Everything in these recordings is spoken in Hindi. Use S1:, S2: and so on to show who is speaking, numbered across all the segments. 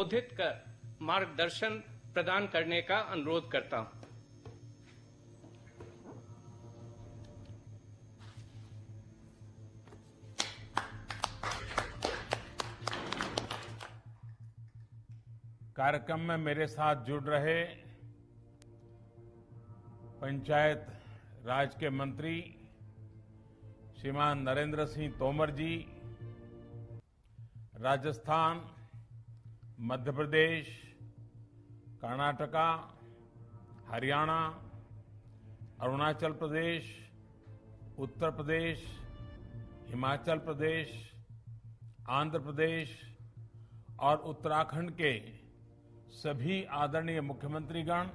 S1: संबोधित कर मार्गदर्शन प्रदान करने का अनुरोध करता हूं।
S2: कार्यक्रम में मेरे साथ जुड़ रहे पंचायत राज के मंत्री श्रीमान नरेंद्र सिंह तोमर जी, राजस्थान, मध्य प्रदेश, कर्नाटका, हरियाणा, अरुणाचल प्रदेश, उत्तर प्रदेश, हिमाचल प्रदेश, आंध्र प्रदेश और उत्तराखंड के सभी आदरणीय मुख्यमंत्रीगण,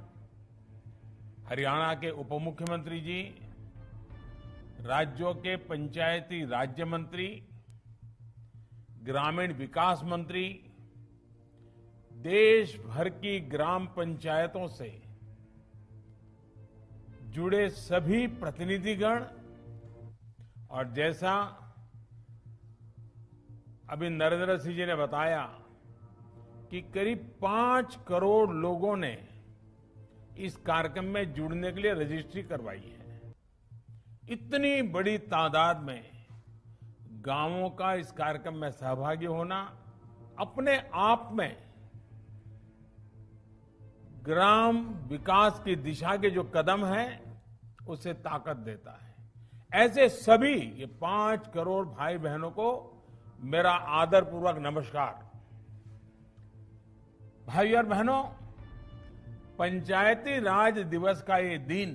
S2: हरियाणा के उप मुख्यमंत्री जी, राज्यों के पंचायती राज्य मंत्री, ग्रामीण विकास मंत्री, देश भर की ग्राम पंचायतों से जुड़े सभी प्रतिनिधिगण और जैसा अभी नरेंद्र सिंह जी ने बताया कि करीब 5 करोड़ लोगों ने इस कार्यक्रम में जुड़ने के लिए रजिस्ट्री करवाई है। इतनी बड़ी तादाद में गांवों का इस कार्यक्रम में सहभागी होना अपने आप में ग्राम विकास की दिशा के जो कदम हैं उसे ताकत देता है। ऐसे सभी ये 5 करोड़ भाई बहनों को मेरा आदरपूर्वक नमस्कार। भाई और बहनों, पंचायती राज दिवस का ये दिन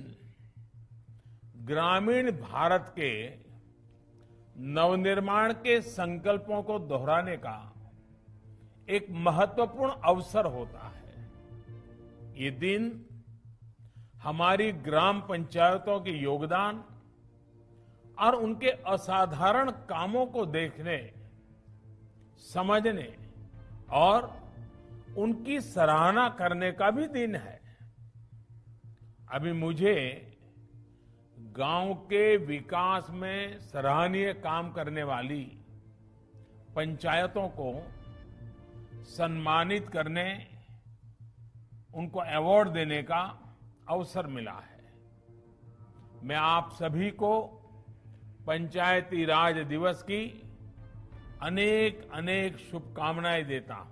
S2: ग्रामीण भारत के नवनिर्माण के संकल्पों को दोहराने का एक महत्वपूर्ण अवसर होता है। ये दिन हमारी ग्राम पंचायतों के योगदान और उनके असाधारण कामों को देखने, समझने और उनकी सराहना करने का भी दिन है। अभी मुझे गांव के विकास में सराहनीय काम करने वाली पंचायतों को सम्मानित करने, उनको अवार्ड देने का अवसर मिला है। मैं आप सभी को पंचायती राज दिवस की अनेक अनेक शुभकामनाएं देता हूं।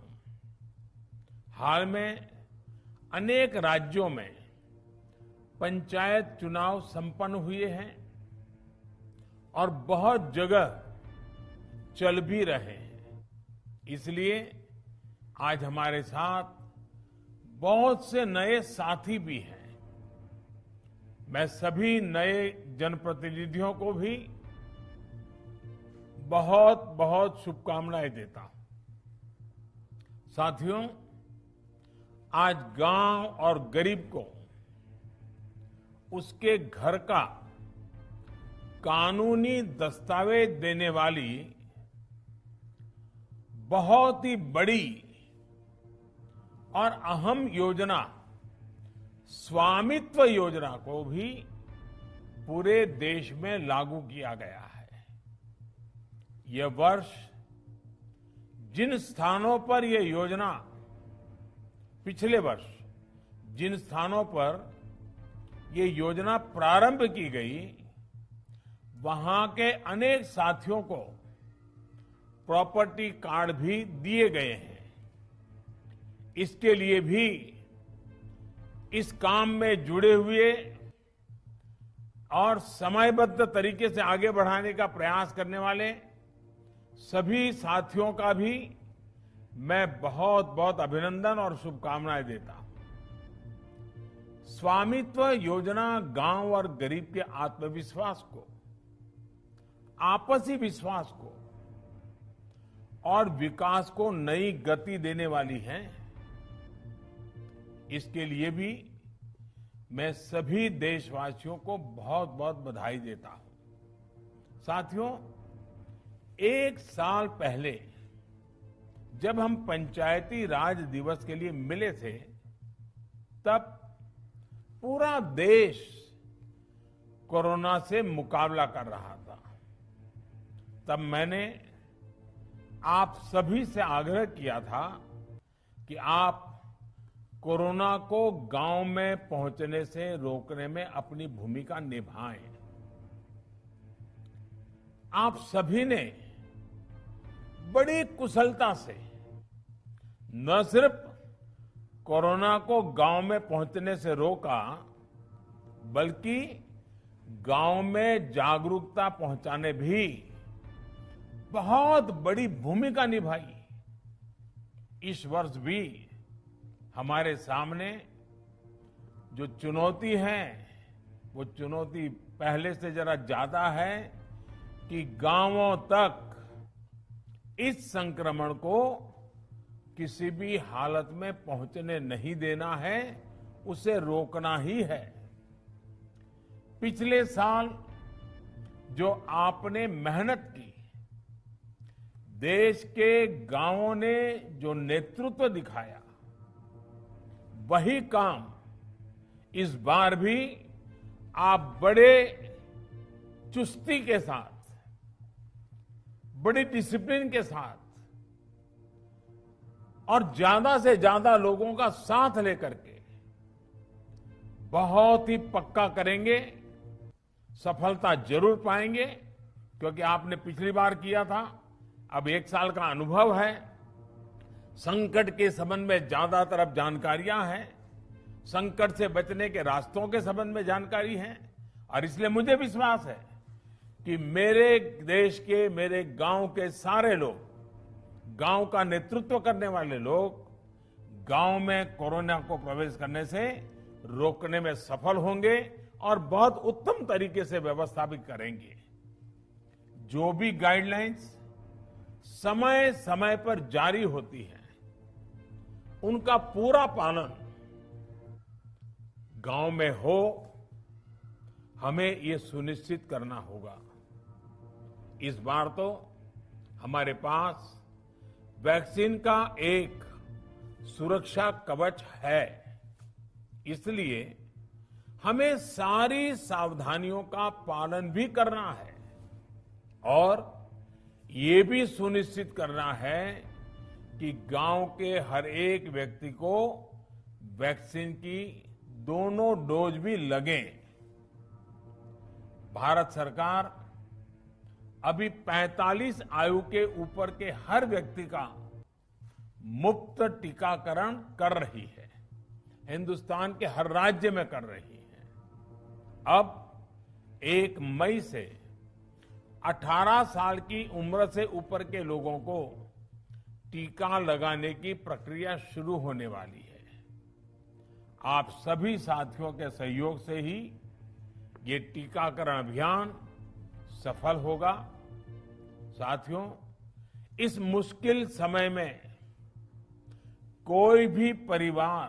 S2: हाल में अनेक राज्यों में पंचायत चुनाव संपन्न हुए हैं और बहुत जगह चल भी रहे हैं। इसलिए आज हमारे साथ बहुत से नए साथी भी हैं। मैं सभी नए जनप्रतिनिधियों को भी बहुत बहुत शुभकामनाएं देता हूं। साथियों, आज गांव और गरीब को उसके घर का कानूनी दस्तावेज देने वाली बहुत ही बड़ी और अहम योजना स्वामित्व योजना को भी पूरे देश में लागू किया गया है। यह वर्ष जिन स्थानों पर यह योजना पिछले वर्ष जिन स्थानों पर ये योजना प्रारंभ की गई, वहां के अनेक साथियों को प्रॉपर्टी कार्ड भी दिए गए हैं। इसके लिए भी इस काम में जुड़े हुए और समयबद्ध तरीके से आगे बढ़ाने का प्रयास करने वाले सभी साथियों का भी मैं बहुत बहुत अभिनंदन और शुभकामनाएं देता हूं। स्वामित्व योजना गांव और गरीब के आत्मविश्वास को, आपसी विश्वास को और विकास को नई गति देने वाली है। इसके लिए भी मैं सभी देशवासियों को बहुत बहुत बधाई देता हूं। साथियों, 1 साल पहले जब हम पंचायती राज दिवस के लिए मिले थे, तब पूरा देश कोरोना से मुकाबला कर रहा था। तब मैंने आप सभी से आग्रह किया था कि आप कोरोना को गांव में पहुंचने से रोकने में अपनी भूमिका निभाएं। आप सभी ने बड़ी कुशलता से न सिर्फ कोरोना को गांव में पहुंचने से रोका, बल्कि गांव में जागरूकता पहुंचाने भी बहुत बड़ी भूमिका निभाई। इस वर्ष भी हमारे सामने जो चुनौती है, वो चुनौती पहले से जरा ज्यादा है कि गांवों तक इस संक्रमण को किसी भी हालत में पहुंचने नहीं देना है, उसे रोकना ही है। पिछले साल जो आपने मेहनत की, देश के गांवों ने जो नेतृत्व दिखाया, वही काम इस बार भी आप बड़े चुस्ती के साथ, बड़ी डिसिप्लिन के साथ और ज्यादा से ज्यादा लोगों का साथ लेकर के बहुत ही पक्का करेंगे। सफलता जरूर पाएंगे, क्योंकि आपने पिछली बार किया था, अब 1 साल का अनुभव है। संकट के संबंध में ज्यादातर अब जानकारियां हैं, संकट से बचने के रास्तों के संबंध में जानकारी है, और इसलिए मुझे विश्वास है कि मेरे देश के, मेरे गांव के सारे लोग, गांव का नेतृत्व करने वाले लोग गांव में कोरोना को प्रवेश करने से रोकने में सफल होंगे और बहुत उत्तम तरीके से व्यवस्था भी करेंगे। जो भी गाइडलाइंस समय समय पर जारी होती है, उनका पूरा पालन गांव में हो, हमें ये सुनिश्चित करना होगा। इस बार तो हमारे पास वैक्सीन का एक सुरक्षा कवच है, इसलिए हमें सारी सावधानियों का पालन भी करना है और ये भी सुनिश्चित करना है कि गांव के हर एक व्यक्ति को वैक्सीन की दोनों डोज भी लगें। भारत सरकार अभी 45 आयु के ऊपर के हर व्यक्ति का मुफ्त टीकाकरण कर रही है, हिंदुस्तान के हर राज्य में कर रही है। अब 1 मई से 18 साल की उम्र से ऊपर के लोगों को टीका लगाने की प्रक्रिया शुरू होने वाली है। आप सभी साथियों के सहयोग से ही ये टीकाकरण अभियान सफल होगा। साथियों, इस मुश्किल समय में कोई भी परिवार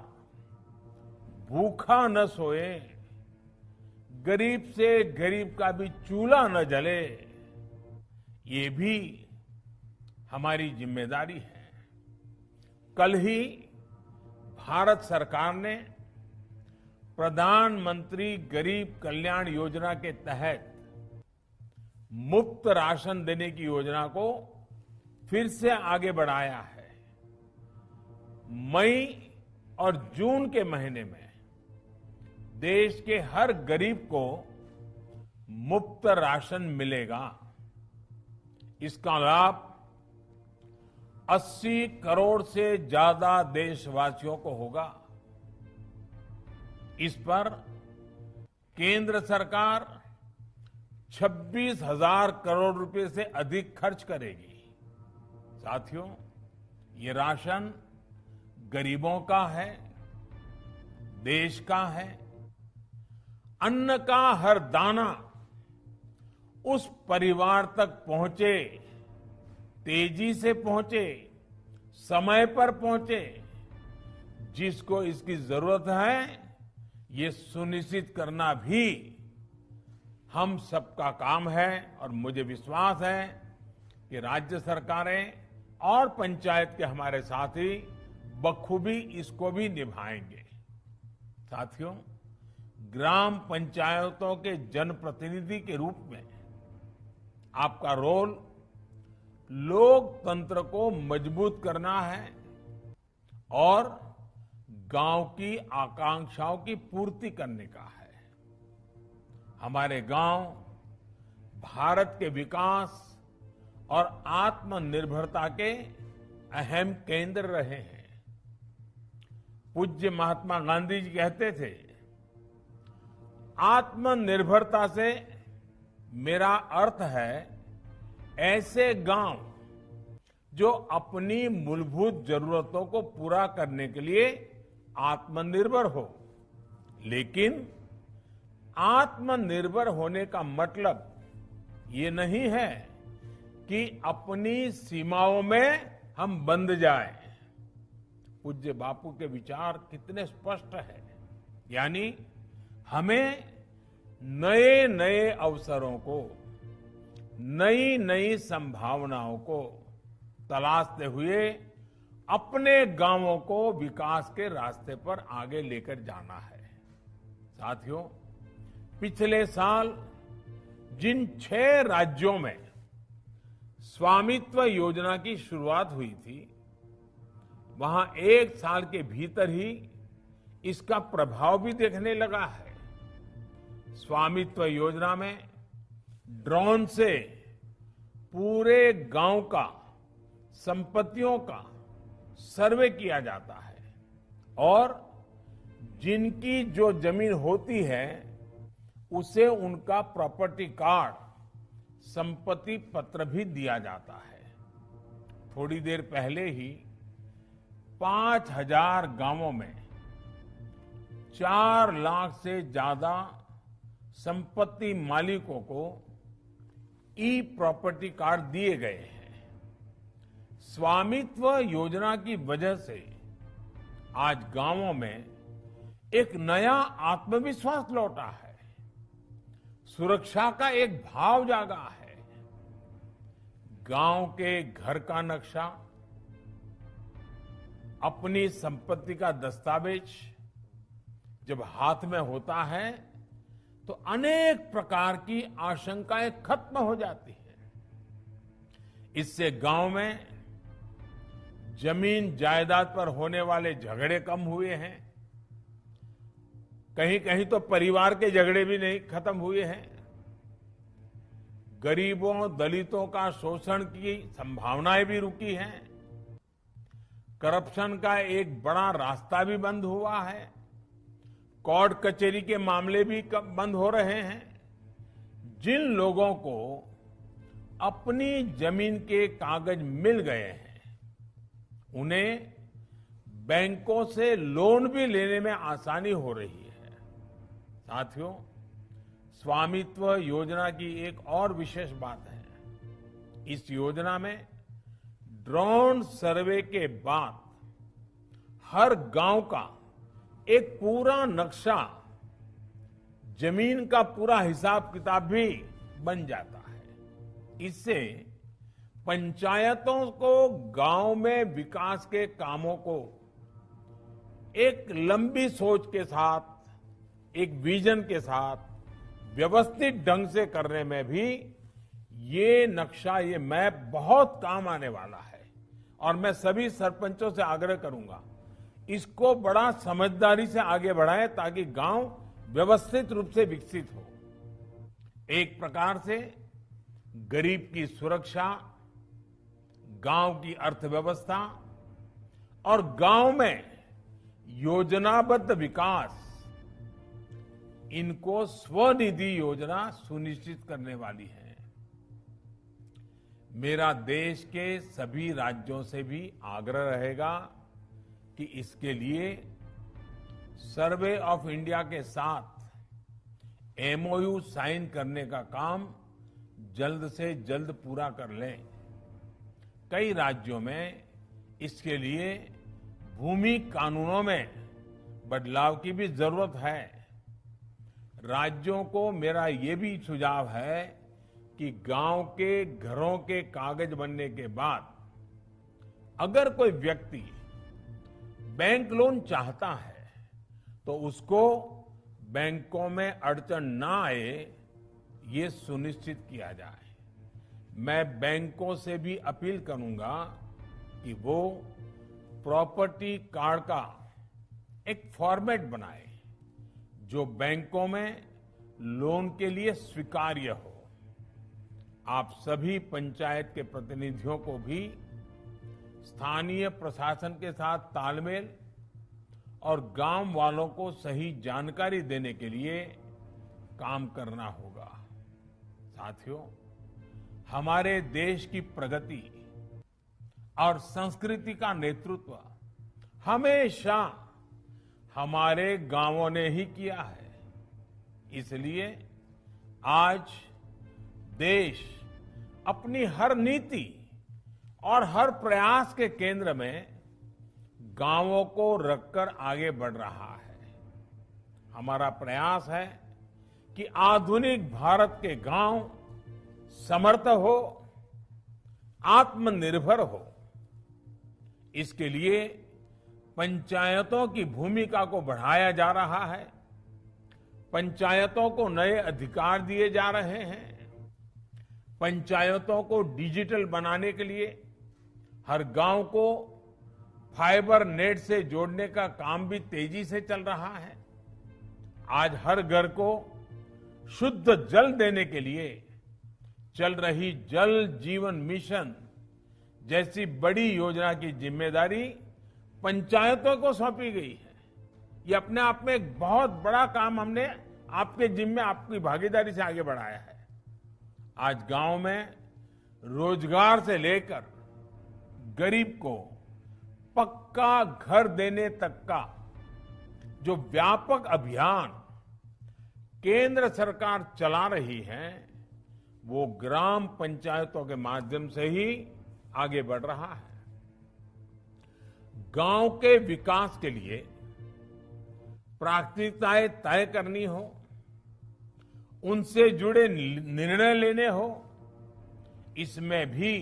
S2: भूखा न सोए, गरीब से गरीब का भी चूल्हा न जले, ये भी हमारी जिम्मेदारी है। कल ही भारत सरकार ने प्रधानमंत्री गरीब कल्याण योजना के तहत मुफ्त राशन देने की योजना को फिर से आगे बढ़ाया है। मई और जून के महीने में देश के हर गरीब को मुफ्त राशन मिलेगा। इसका लाभ 80 करोड़ से ज्यादा देशवासियों को होगा। इस पर केंद्र सरकार 26,000 करोड़ रुपए से अधिक खर्च करेगी। साथियों, ये राशन गरीबों का है, देश का है। अन्न का हर दाना उस परिवार तक पहुंचे, तेजी से पहुंचे, समय पर पहुंचे, जिसको इसकी जरूरत है, ये सुनिश्चित करना भी हम सबका काम है। और मुझे विश्वास है कि राज्य सरकारें और पंचायत के हमारे साथी बखूबी इसको भी निभाएंगे। साथियों, ग्राम पंचायतों के जनप्रतिनिधि के रूप में आपका रोल लोकतंत्र को मजबूत करना है, और गांव की आकांक्षाओं की पूर्ति करने का है। हमारे गांव भारत के विकास और आत्मनिर्भरता के अहम केंद्र रहे हैं। पूज्य महात्मा गांधी जी कहते थे, आत्मनिर्भरता से मेरा अर्थ है ऐसे गांव जो अपनी मूलभूत जरूरतों को पूरा करने के लिए आत्मनिर्भर हो। लेकिन आत्मनिर्भर होने का मतलब ये नहीं है कि अपनी सीमाओं में हम बंद जाएं। पूज्य बापू के विचार कितने स्पष्ट है। यानी हमें नए नए अवसरों को, नई नई संभावनाओं को तलाशते हुए अपने गांवों को विकास के रास्ते पर आगे लेकर जाना है। साथियों, पिछले साल जिन 6 राज्यों में स्वामित्व योजना की शुरुआत हुई थी, वहां 1 साल के भीतर ही इसका प्रभाव भी देखने लगा है। स्वामित्व योजना में ड्रोन से पूरे गांव का, संपत्तियों का सर्वे किया जाता है और जिनकी जो जमीन होती है उसे उनका प्रॉपर्टी कार्ड, संपत्ति पत्र भी दिया जाता है। थोड़ी देर पहले ही 5000 गांवों में 4 लाख से ज्यादा संपत्ति मालिकों को ई प्रॉपर्टी कार्ड दिए गए हैं। स्वामित्व योजना की वजह से आज गांवों में एक नया आत्मविश्वास लौटा है, सुरक्षा का एक भाव जागा है। गांव के घर का नक्शा, अपनी संपत्ति का दस्तावेज जब हाथ में होता है तो अनेक प्रकार की आशंकाएं खत्म हो जाती हैं। इससे गांव में जमीन जायदाद पर होने वाले झगड़े कम हुए हैं। कहीं कहीं तो परिवार के झगड़े भी नहीं खत्म हुए हैं। गरीबों, दलितों का शोषण की संभावनाएं भी रुकी हैं। करप्शन का एक बड़ा रास्ता भी बंद हुआ है। कोर्ट कचहरी के मामले भी बंद हो रहे हैं। जिन लोगों को अपनी जमीन के कागज मिल गए हैं, उन्हें बैंकों से लोन भी लेने में आसानी हो रही है। साथियों, स्वामित्व योजना की एक और विशेष बात है। इस योजना में ड्रोन सर्वे के बाद हर गांव का एक पूरा नक्शा, जमीन का पूरा हिसाब किताब भी बन जाता है। इससे पंचायतों को गांव में विकास के कामों को एक लंबी सोच के साथ, एक विजन के साथ व्यवस्थित ढंग से करने में भी ये नक्शा, ये मैप बहुत काम आने वाला है। और मैं सभी सरपंचों से आग्रह करूंगा, इसको बड़ा समझदारी से आगे बढ़ाएं ताकि गांव व्यवस्थित रूप से विकसित हो। एक प्रकार से गरीब की सुरक्षा, गांव की अर्थव्यवस्था और गांव में योजनाबद्ध विकास, इनको स्वनिधि योजना सुनिश्चित करने वाली है। मेरा देश के सभी राज्यों से भी आग्रह रहेगा कि इसके लिए सर्वे ऑफ इंडिया के साथ एमओयू साइन करने का काम जल्द से जल्द पूरा कर लें। कई राज्यों में इसके लिए भूमि कानूनों में बदलाव की भी जरूरत है। राज्यों को मेरा ये भी सुझाव है कि गांव के घरों के कागज बनने के बाद अगर कोई व्यक्ति बैंक लोन चाहता है तो उसको बैंकों में अड़चन ना आए, ये सुनिश्चित किया जाए। मैं बैंकों से भी अपील करूंगा कि वो प्रॉपर्टी कार्ड का एक फॉर्मेट बनाए जो बैंकों में लोन के लिए स्वीकार्य हो। आप सभी पंचायत के प्रतिनिधियों को भी स्थानीय प्रशासन के साथ तालमेल और गांव वालों को सही जानकारी देने के लिए काम करना होगा। साथियों, हमारे देश की प्रगति और संस्कृति का नेतृत्व हमेशा हमारे गांवों ने ही किया है। इसलिए आज देश अपनी हर नीति और हर प्रयास के केंद्र में गांवों को रखकर आगे बढ़ रहा है। हमारा प्रयास है कि आधुनिक भारत के गांव समर्थ हो, आत्मनिर्भर हो। इसके लिए पंचायतों की भूमिका को बढ़ाया जा रहा है। पंचायतों को नए अधिकार दिए जा रहे हैं। पंचायतों को डिजिटल बनाने के लिए हर गांव को फाइबर नेट से जोड़ने का काम भी तेजी से चल रहा है। आज हर घर को शुद्ध जल देने के लिए चल रही जल जीवन मिशन जैसी बड़ी योजना की जिम्मेदारी पंचायतों को सौंपी गई है। ये अपने आप में एक बहुत बड़ा काम हमने आपके जिम्मे आपकी भागीदारी से आगे बढ़ाया है। आज गांव में रोजगार से लेकर गरीब को पक्का घर देने तक का जो व्यापक अभियान केंद्र सरकार चला रही है, वो ग्राम पंचायतों के माध्यम से ही आगे बढ़ रहा है। गांव के विकास के लिए प्राथमिकताएं तय करनी हो, उनसे जुड़े निर्णय लेने हो, इसमें भी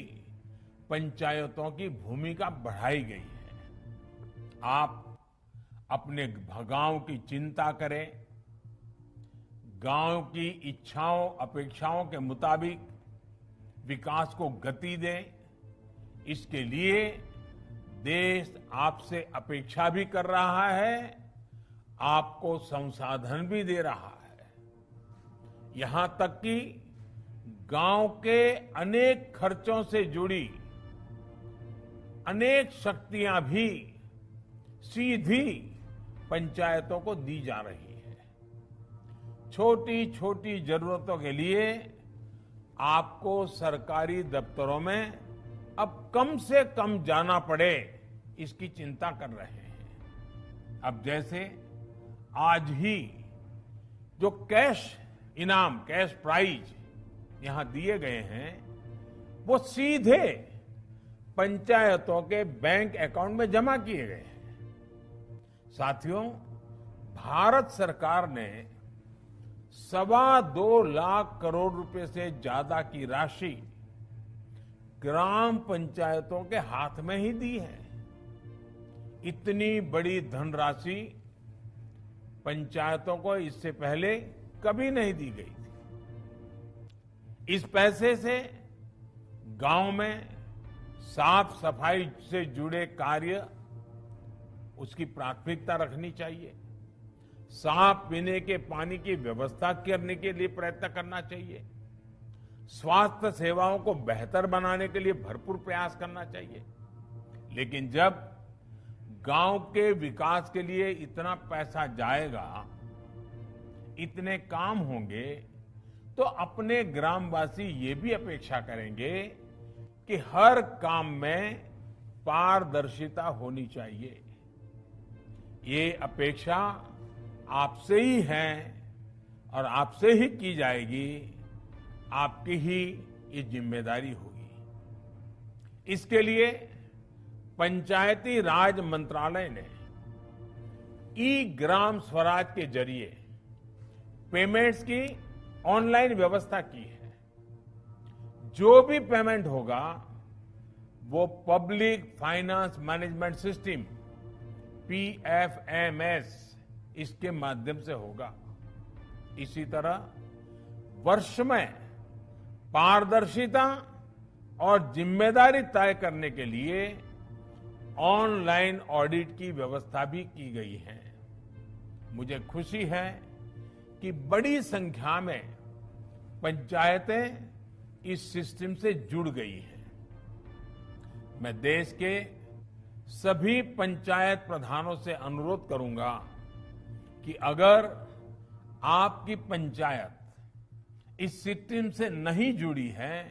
S2: पंचायतों की भूमिका बढ़ाई गई है। आप अपने गांव की चिंता करें, गांव की इच्छाओं अपेक्षाओं के मुताबिक विकास को गति दें। इसके लिए देश आपसे अपेक्षा भी कर रहा है, आपको संसाधन भी दे रहा है। यहां तक कि गांव के अनेक खर्चों से जुड़ी अनेक शक्तियां भी सीधी पंचायतों को दी जा रही है। छोटी छोटी जरूरतों के लिए आपको सरकारी दफ्तरों में अब कम से कम जाना पड़े, इसकी चिंता कर रहे हैं। अब जैसे आज ही जो कैश इनाम, कैश प्राइज यहां दिए गए हैं, वो सीधे पंचायतों के बैंक अकाउंट में जमा किए गए हैं। साथियों, भारत सरकार ने 2.25 लाख करोड़ रुपए से ज्यादा की राशि ग्राम पंचायतों के हाथ में ही दी है। इतनी बड़ी धनराशि पंचायतों को इससे पहले कभी नहीं दी गई थी। इस पैसे से गांव में साफ सफाई से जुड़े कार्य उसकी प्राथमिकता रखनी चाहिए। साफ पीने के पानी की व्यवस्था करने के लिए प्रयत्न करना चाहिए। स्वास्थ्य सेवाओं को बेहतर बनाने के लिए भरपूर प्रयास करना चाहिए। लेकिन जब गांव के विकास के लिए इतना पैसा जाएगा, इतने काम होंगे, तो अपने ग्रामवासी ये भी अपेक्षा करेंगे कि हर काम में पारदर्शिता होनी चाहिए। ये अपेक्षा आपसे ही है और आपसे ही की जाएगी। आपकी ही ये जिम्मेदारी होगी। इसके लिए पंचायती राज मंत्रालय ने ई ग्राम स्वराज के जरिए पेमेंट्स की ऑनलाइन व्यवस्था की है। जो भी पेमेंट होगा वो public finance management system PFMS इसके माध्यम से होगा। इसी तरह वर्ष में पारदर्शिता और जिम्मेदारी तय करने के लिए ऑनलाइन ऑडिट की व्यवस्था भी की गई है। मुझे खुशी है कि बड़ी संख्या में पंचायतें इस सिस्टम से जुड़ गई हैं। मैं देश के सभी पंचायत प्रधानों से अनुरोध करूंगा कि अगर आपकी पंचायत इस सिस्टम से नहीं जुड़ी है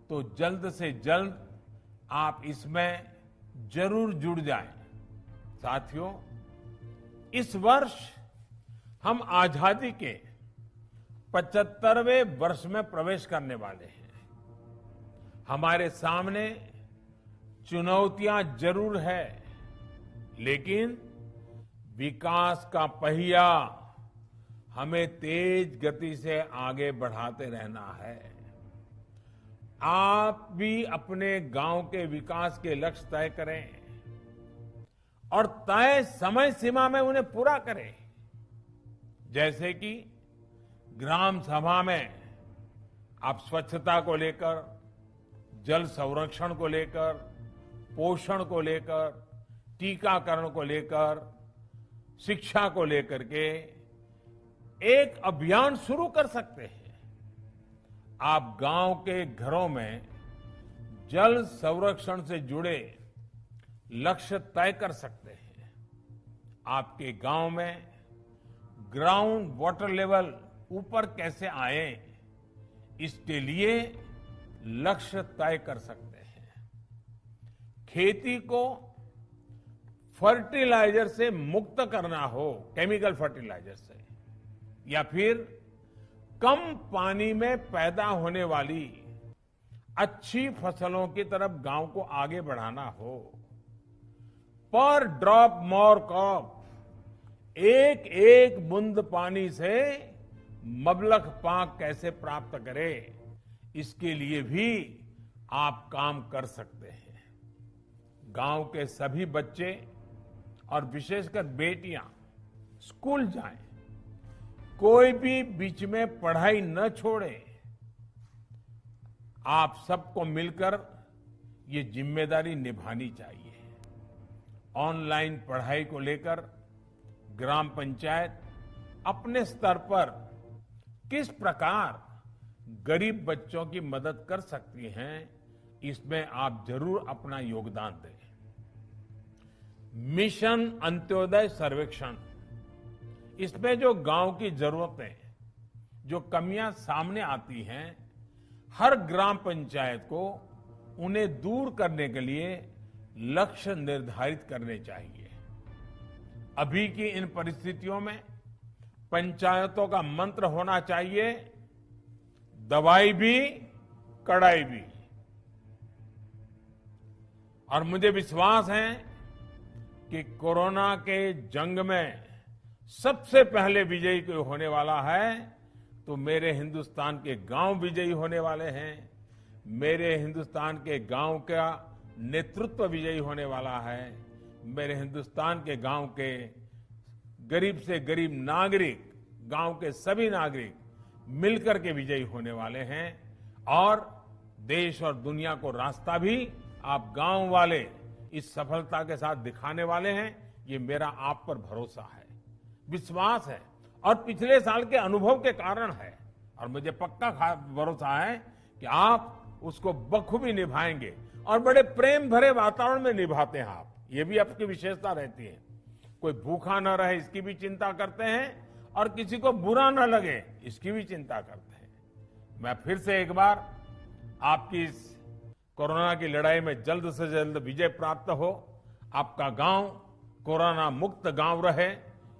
S2: तो जल्द से जल्द आप इसमें जरूर जुड़ जाएं। साथियों, इस वर्ष हम आजादी के 75वें वर्ष में प्रवेश करने वाले हैं। हमारे सामने चुनौतियां जरूर है, लेकिन विकास का पहिया हमें तेज गति से आगे बढ़ाते रहना है। आप भी अपने गांव के विकास के लक्ष्य तय करें और तय समय सीमा में उन्हें पूरा करें। जैसे कि ग्राम सभा में आप स्वच्छता को लेकर, जल संरक्षण को लेकर, पोषण को लेकर, टीकाकरण को लेकर, शिक्षा को लेकर के एक अभियान शुरू कर सकते हैं। आप गांव के घरों में जल संरक्षण से जुड़े लक्ष्य तय कर सकते हैं। आपके गांव में ग्राउंड वाटर लेवल ऊपर कैसे आए, इसके लिए लक्ष्य तय कर सकते हैं। खेती को फर्टिलाइजर से मुक्त करना हो, केमिकल फर्टिलाइजर से, या फिर कम पानी में पैदा होने वाली अच्छी फसलों की तरफ गांव को आगे बढ़ाना हो, पर ड्रॉप मोर क्रॉप, एक एक बूंद पानी से मबलख पाक कैसे प्राप्त करे, इसके लिए भी आप काम कर सकते हैं। गांव के सभी बच्चे और विशेषकर बेटियां स्कूल जाएं, कोई भी बीच में पढ़ाई न छोड़े। आप सबको मिलकर ये जिम्मेदारी निभानी चाहिए। ऑनलाइन पढ़ाई को लेकर ग्राम पंचायत अपने स्तर पर किस प्रकार गरीब बच्चों की मदद कर सकती हैं, इसमें आप जरूर अपना योगदान दें। मिशन अंत्योदय सर्वेक्षण, इसमें जो गांव की जरूरतें, जो कमियां सामने आती हैं, हर ग्राम पंचायत को उन्हें दूर करने के लिए लक्ष्य निर्धारित करने चाहिए। अभी की इन परिस्थितियों में पंचायतों का मंत्र होना चाहिए, दवाई भी कड़ाई भी। और मुझे विश्वास है कि कोरोना के जंग में सबसे पहले विजयी कोई होने वाला है तो मेरे हिंदुस्तान के गांव विजयी होने वाले हैं। मेरे हिंदुस्तान के गांव का नेतृत्व विजयी होने वाला है। मेरे हिंदुस्तान के गांव के गरीब से गरीब नागरिक, गांव के सभी नागरिक मिलकर के विजयी होने वाले हैं। और देश और दुनिया को रास्ता भी आप गांव वाले इस सफलता के साथ दिखाने वाले हैं। ये मेरा आप पर भरोसा है, विश्वास है और पिछले साल के अनुभव के कारण है। और मुझे पक्का भरोसा है कि आप उसको बखूबी निभाएंगे और बड़े प्रेम भरे वातावरण में निभाते हैं आप। ये भी आपकी विशेषता रहती है। कोई भूखा न रहे इसकी भी चिंता करते हैं और किसी को बुरा न लगे इसकी भी चिंता करते हैं। मैं फिर से एक बार आपकी इस कोरोना की लड़ाई में जल्द से जल्द विजय प्राप्त हो, आपका गांव कोरोना मुक्त गांव रहे,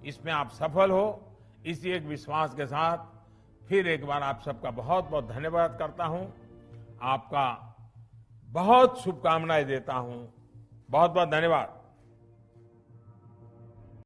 S2: इसमें आप सफल हो, इसी एक विश्वास के साथ फिर एक बार आप सबका बहुत बहुत धन्यवाद करता हूं। आपका बहुत शुभकामनाएं देता हूं। बहुत बहुत धन्यवाद।